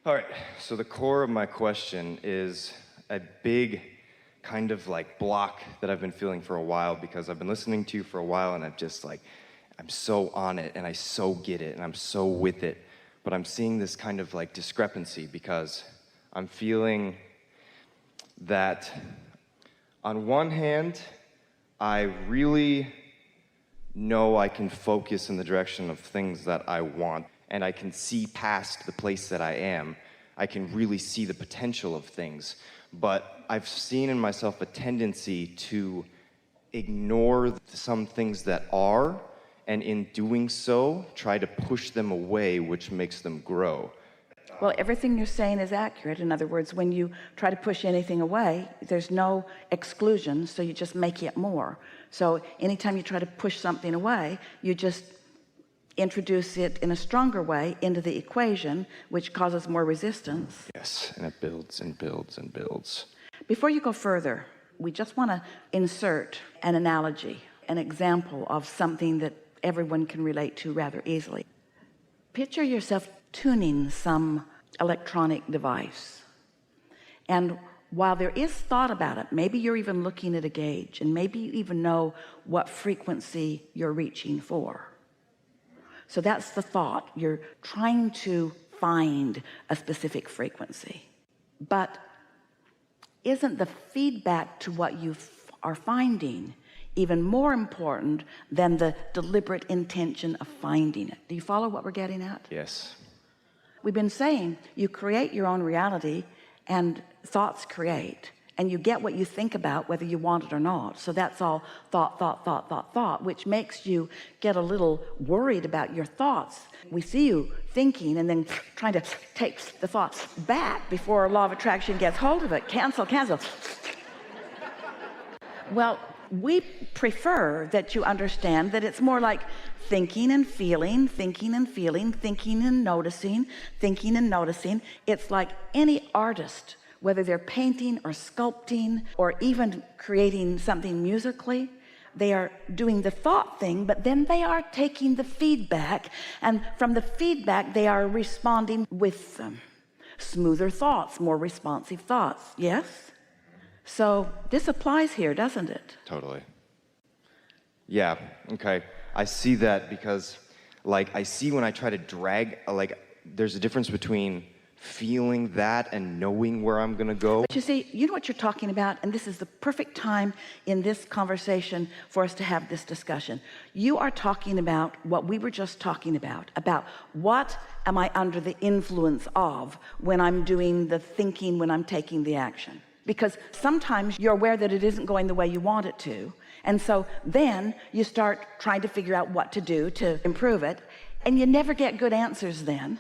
All right, so the core of my question is a big kind of like block that I've been feeling for a while because I've been listening to you for a while and I'm so on it and I so get it and I'm so with it. But I'm seeing this kind of like discrepancy because I'm feeling that on one hand, I really know I can focus in the direction of things that I want, and I can see past the place that I am. I can really see the potential of things. But I've seen in myself a tendency to ignore some things that are, and in doing so, try to push them away, which makes them grow. Well, everything you're saying is accurate. In other words, when you try to push anything away, there's no exclusion, so you just make it more. So anytime you try to push something away, you just introduce it in a stronger way into the equation, which causes more resistance. Yes, and it builds and builds and builds. Before you go further, we just want to insert an analogy, an example of something that everyone can relate to rather easily. Picture yourself tuning some electronic device, and while there is thought about it, maybe you're even looking at a gauge, and maybe you even know what frequency you're reaching for. So that's the thought. You're trying to find a specific frequency, but isn't the feedback to what you are finding even more important than the deliberate intention of finding it? Do you follow what we're getting at? Yes. We've been saying you create your own reality, and thoughts create, and you get what you think about whether you want it or not. So that's all thought, which makes you get a little worried about your thoughts. We see you thinking and then trying to take the thoughts back before law of attraction gets hold of it. Cancel. Well, we prefer that you understand that it's more like thinking and feeling, thinking and feeling, thinking and noticing, thinking and noticing. It's like any artist, whether they're painting or sculpting or even creating something musically, they are doing the thought thing, but then they are taking the feedback, and from the feedback they are responding with them. Smoother thoughts, more responsive thoughts. Yes? So this applies here, doesn't it? Totally. Yeah, okay. I see that because, like, I see when I try to drag, like, there's a difference between feeling that and knowing where I'm gonna go. But you see, you know what you're talking about, and this is the perfect time in this conversation for us to have this discussion. You are talking about what we were just talking about what am I under the influence of when I'm doing the thinking, when I'm taking the action. Because sometimes you're aware that it isn't going the way you want it to, and so then you start trying to figure out what to do to improve it, and you never get good answers then.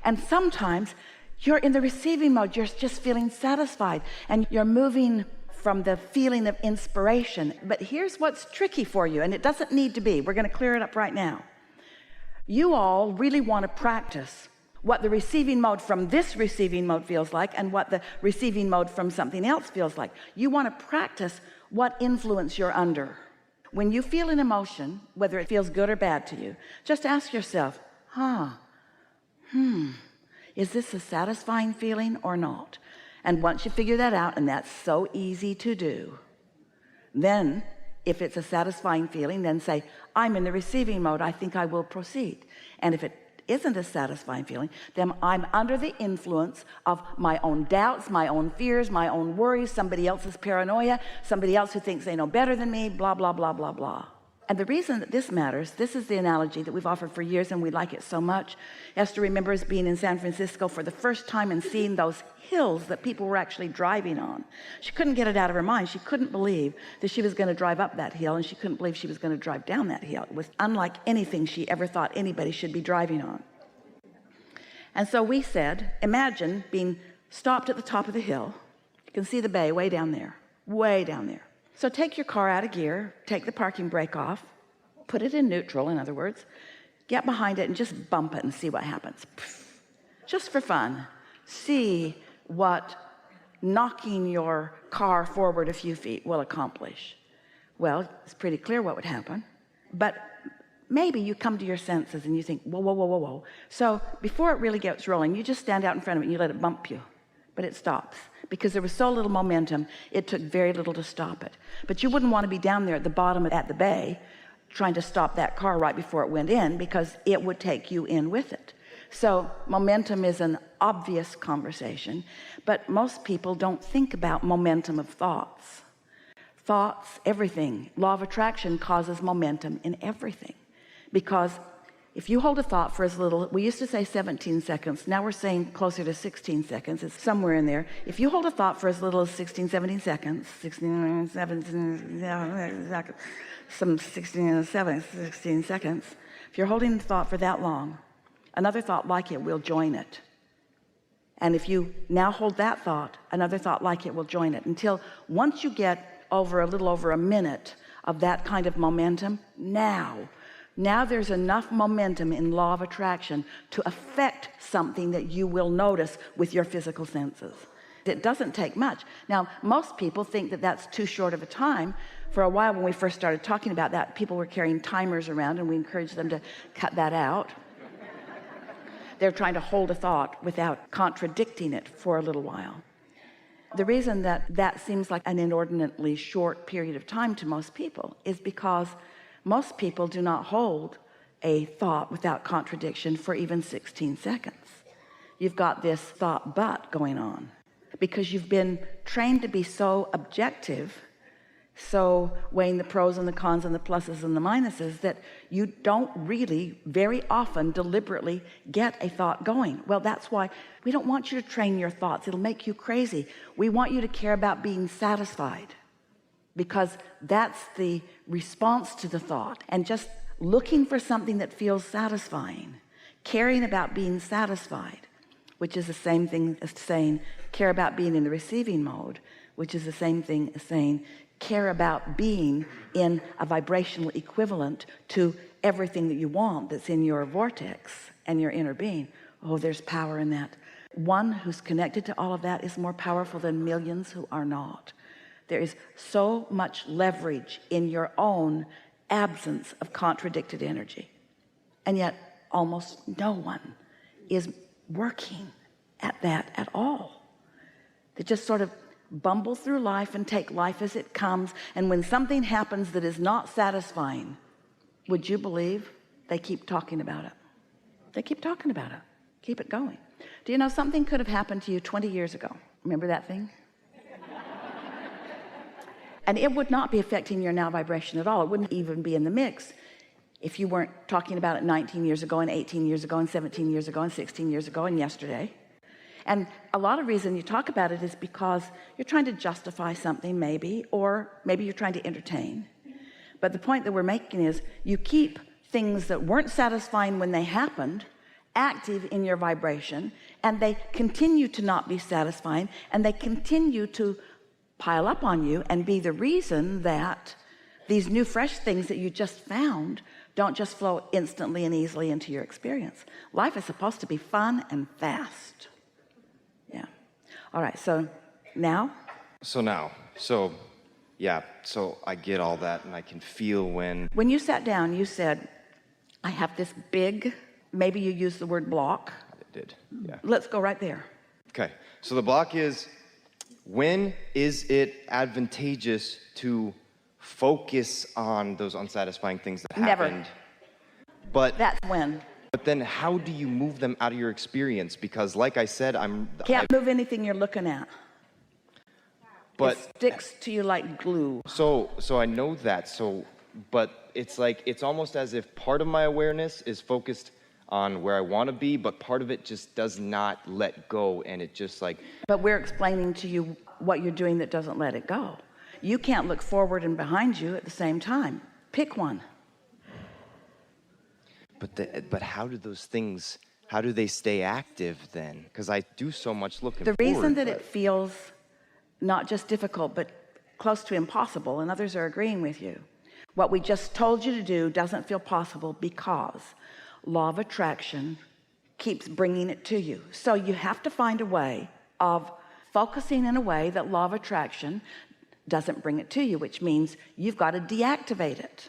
And sometimes you're in the receiving mode, you're just feeling satisfied, and you're moving from the feeling of inspiration. But here's what's tricky for you, and it doesn't need to be. We're going to clear it up right now. You all really want to practice what the receiving mode from this receiving mode feels like and what the receiving mode from something else feels like. You want to practice what influence you're under. When you feel an emotion, whether it feels good or bad to you, just ask yourself, is this a satisfying feeling or not? And once you figure that out, and that's so easy to do, then if it's a satisfying feeling, then say, I'm in the receiving mode, I think I will proceed. And if it isn't a satisfying feeling, then I'm under the influence of my own doubts, my own fears, my own worries, somebody else's paranoia, somebody else who thinks they know better than me, blah, blah, blah, blah, blah. And the reason that this matters, this is the analogy that we've offered for years, and we like it so much. Esther remembers being in San Francisco for the first time and seeing those hills that people were actually driving on. She couldn't get it out of her mind. She couldn't believe that she was going to drive up that hill, and she couldn't believe she was going to drive down that hill. It was unlike anything she ever thought anybody should be driving on. And so we said, imagine being stopped at the top of the hill. You can see the bay way down there, way down there. So take your car out of gear, take the parking brake off, put it in neutral, in other words, get behind it and just bump it and see what happens. Just for fun, see what knocking your car forward a few feet will accomplish. Well, it's pretty clear what would happen, but maybe you come to your senses and you think, whoa, whoa, whoa, whoa, whoa. So before it really gets rolling, you just stand out in front of it and you let it bump you, but it stops because there was so little momentum. It took very little to stop it. But you wouldn't want to be down there at the bottom at the bay trying to stop that car right before it went in, because it would take you in with it. So momentum is an obvious conversation, but most people don't think about momentum of thoughts. Thoughts, everything. Law of attraction causes momentum in everything, because if you hold a thought for as little, we used to say 17 seconds, now we're saying closer to 16 seconds, it's somewhere in there. If you hold a thought for as little as 16, 17 seconds, 16, 17 seconds, some 16, 16 seconds, if you're holding the thought for that long, another thought like it will join it. And if you now hold that thought, another thought like it will join it, until once you get over a little over a minute of that kind of momentum, now there's enough momentum in law of attraction to affect something that you will notice with your physical senses. It doesn't take much. Now, most people think that that's too short of a time. For a while, when we first started talking about that, people were carrying timers around, and we encouraged them to cut that out. They're trying to hold a thought without contradicting it for a little while. The reason that seems like an inordinately short period of time to most people is because most people do not hold a thought without contradiction for even 16 seconds. You've got this thought but going on because you've been trained to be so objective, so weighing the pros and the cons and the pluses and the minuses, that you don't really very often deliberately get a thought going. Well, that's why we don't want you to train your thoughts. It'll make you crazy. We want you to care about being satisfied, because that's the response to the thought. And just looking for something that feels satisfying, caring about being satisfied, which is the same thing as saying care about being in the receiving mode, which is the same thing as saying care about being in a vibrational equivalent to everything that you want that's in your vortex and your inner being. Oh, there's power in that. One who's connected to all of that is more powerful than millions who are not. There is so much leverage in your own absence of contradicted energy, and yet almost no one is working at that at all. They just sort of bumble through life and take life as it comes, and when something happens that is not satisfying, would you believe they keep talking about it? They keep talking about it. Keep it going. Do you know something could have happened to you 20 years ago? Remember that thing? And it would not be affecting your now vibration at all. It wouldn't even be in the mix if you weren't talking about it 19 years ago and 18 years ago and 17 years ago and 16 years ago and yesterday. And a lot of reason you talk about it is because you're trying to justify something, maybe, or maybe you're trying to entertain. But the point that we're making is you keep things that weren't satisfying when they happened active in your vibration, and they continue to not be satisfying, and they continue to pile up on you and be the reason that these new fresh things that you just found don't just flow instantly and easily into your experience. Life is supposed to be fun and fast. Yeah. All right, so yeah, so I get all that, and I can feel when you sat down, you said, I have this big, maybe you used the word block. I did, yeah. Let's go right there. Okay, so the block is, when is it advantageous to focus on those unsatisfying things that Never. happened? But that's when. But then how do you move them out of your experience? Because like I said, Can't move anything you're looking at. But it sticks to you like glue. So I know that. But it's like, it's almost as if part of my awareness is focused on where I want to be, but part of it just does not let go, and it just like... But we're explaining to you what you're doing that doesn't let it go. You can't look forward and behind you at the same time. Pick one. But how do those things, how do they stay active then? Because I do so much looking forward. The reason that it feels not just difficult, but close to impossible, and others are agreeing with you, what we just told you to do doesn't feel possible because law of attraction keeps bringing it to you. So you have to find a way of focusing in a way that law of attraction doesn't bring it to you, which means you've got to deactivate it.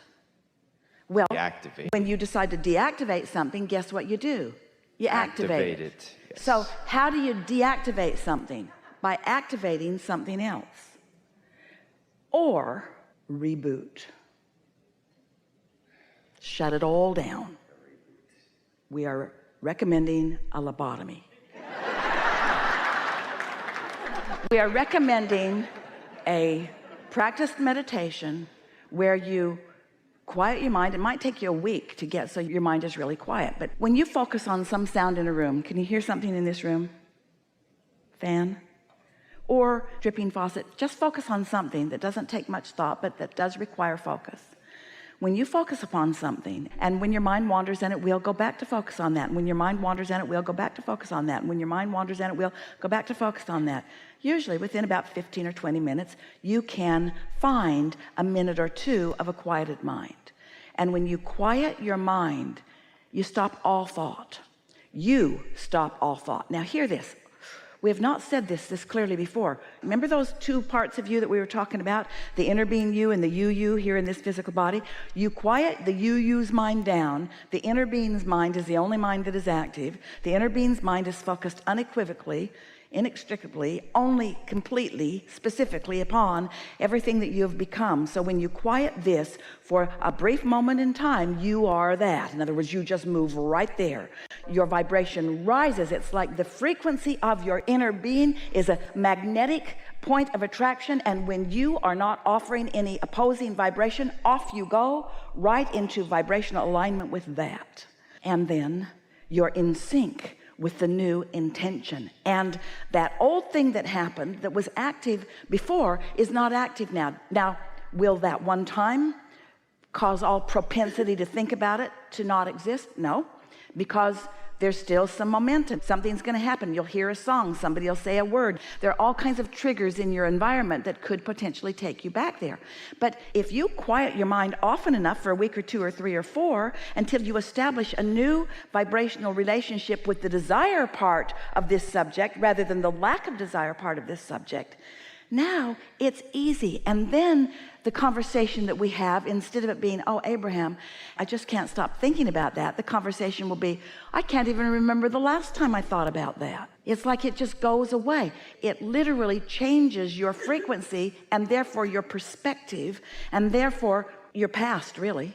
Well, deactivate. when you decide to deactivate something, guess what you do? You activate it. Yes. So how do you deactivate something? By activating something else. Or reboot. Shut it all down. We are recommending a lobotomy. We are recommending a practiced meditation where you quiet your mind. It might take you a week to get so your mind is really quiet, but when you focus on some sound in a room, can you hear something in this room? Fan or dripping faucet? Just focus on something that doesn't take much thought, but that does require focus. When you focus upon something, and when your mind wanders, and it will, go back to focus on that. And when your mind wanders, and it will, go back to focus on that. And when your mind wanders, and it will, go back to focus on that. Usually within about 15 or 20 minutes, you can find a minute or two of a quieted mind. And when you quiet your mind, you stop all thought. You stop all thought. Now hear this. We have not said this clearly before. Remember those two parts of you that we were talking about? The inner being you and the you here in this physical body? You quiet the you's mind down. The inner being's mind is the only mind that is active. The inner being's mind is focused unequivocally, inextricably, only completely, specifically upon everything that you have become. So when you quiet this for a brief moment in time, you are that. In other words, you just move right there. Your vibration rises. It's like the frequency of your inner being is a magnetic point of attraction, and when you are not offering any opposing vibration, off you go right into vibrational alignment with that. And then you're in sync with the new intention, and that old thing that happened that was active before is not active now. Now, will that one time cause all propensity to think about it to not exist? No, because there's still some momentum. Something's going to happen. You'll hear a song, somebody will say a word. There are all kinds of triggers in your environment that could potentially take you back there. But if you quiet your mind often enough for a week or two or three or four until you establish a new vibrational relationship with the desire part of this subject rather than the lack of desire part of this subject, now it's easy. And then the conversation that we have, instead of it being, oh, Abraham, I just can't stop thinking about that, the conversation will be, I can't even remember the last time I thought about that. It's like it just goes away. It literally changes your frequency and therefore your perspective and therefore your past, really.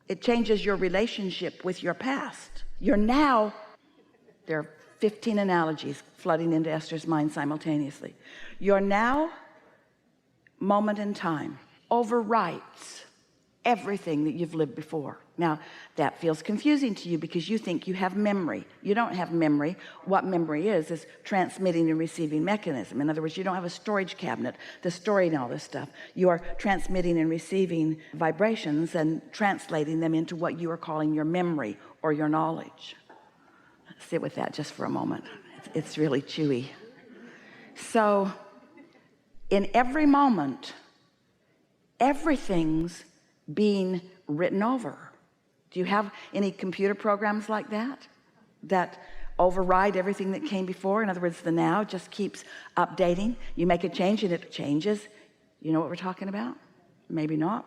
It changes your relationship with your past. You're now, there are 15 analogies flooding into Esther's mind simultaneously. Your now moment in time overwrites everything that you've lived before. Now that feels confusing to you because you think you have memory. You don't have memory. What memory is transmitting and receiving mechanism. In other words, you don't have a storage cabinet, the story and all this stuff. You are transmitting and receiving vibrations and translating them into what you are calling your memory or your knowledge. Sit with that just for a moment. It's really chewy. So in every moment, everything's being written over. Do you have any computer programs like that override everything that came before? In other words, the now just keeps updating. You make a change and it changes. You know what we're talking about? Maybe not.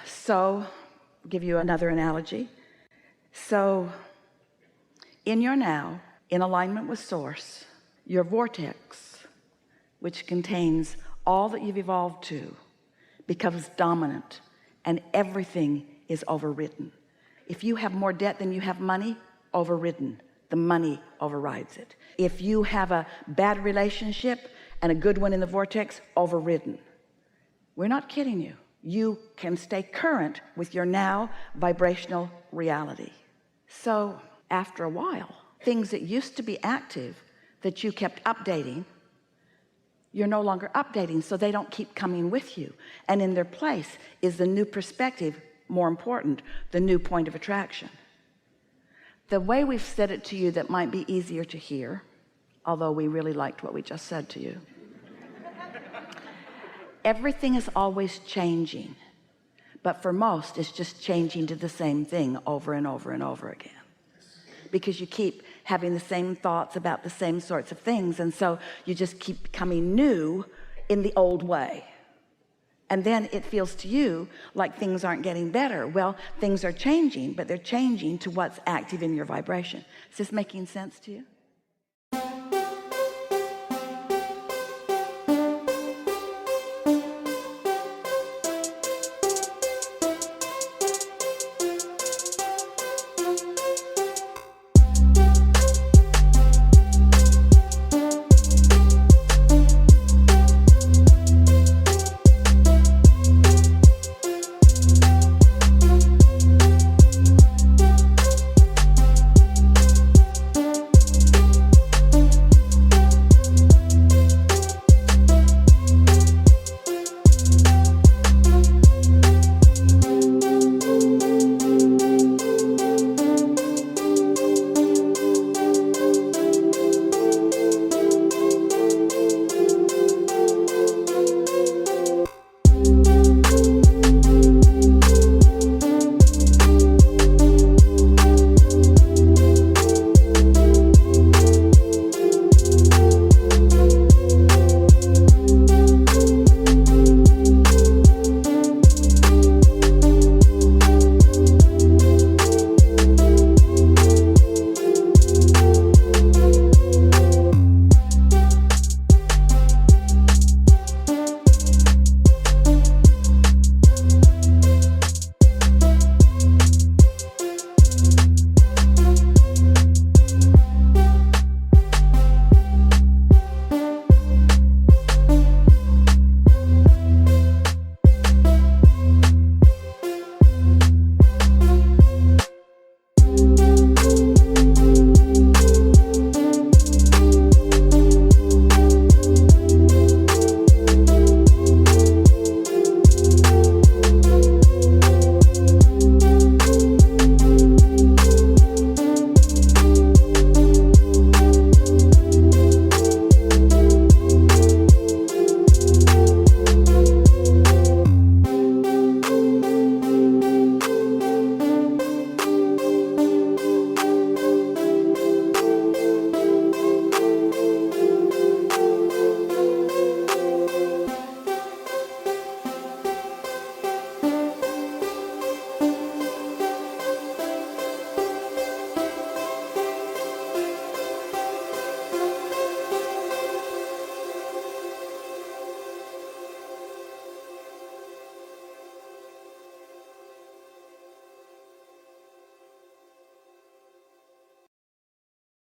So I'll give you another analogy. So in your now, in alignment with source, your vortex, which contains all that you've evolved to, becomes dominant, and everything is overridden. If you have more debt than you have money, overridden. The money overrides it. If you have a bad relationship and a good one in the vortex, overridden. We're not kidding you. You can stay current with your now vibrational reality. So after a while, things that used to be active that you kept updating, you're no longer updating, so they don't keep coming with you. And in their place is the new perspective, more important, the new point of attraction. The way we've said it to you that might be easier to hear, although we really liked what we just said to you. Everything is always changing, but for most it's just changing to the same thing over and over and over again, because you keep having the same thoughts about the same sorts of things, and so you just keep becoming new in the old way. And then it feels to you like things aren't getting better. Well, things are changing, but they're changing to what's active in your vibration. Is this making sense to you?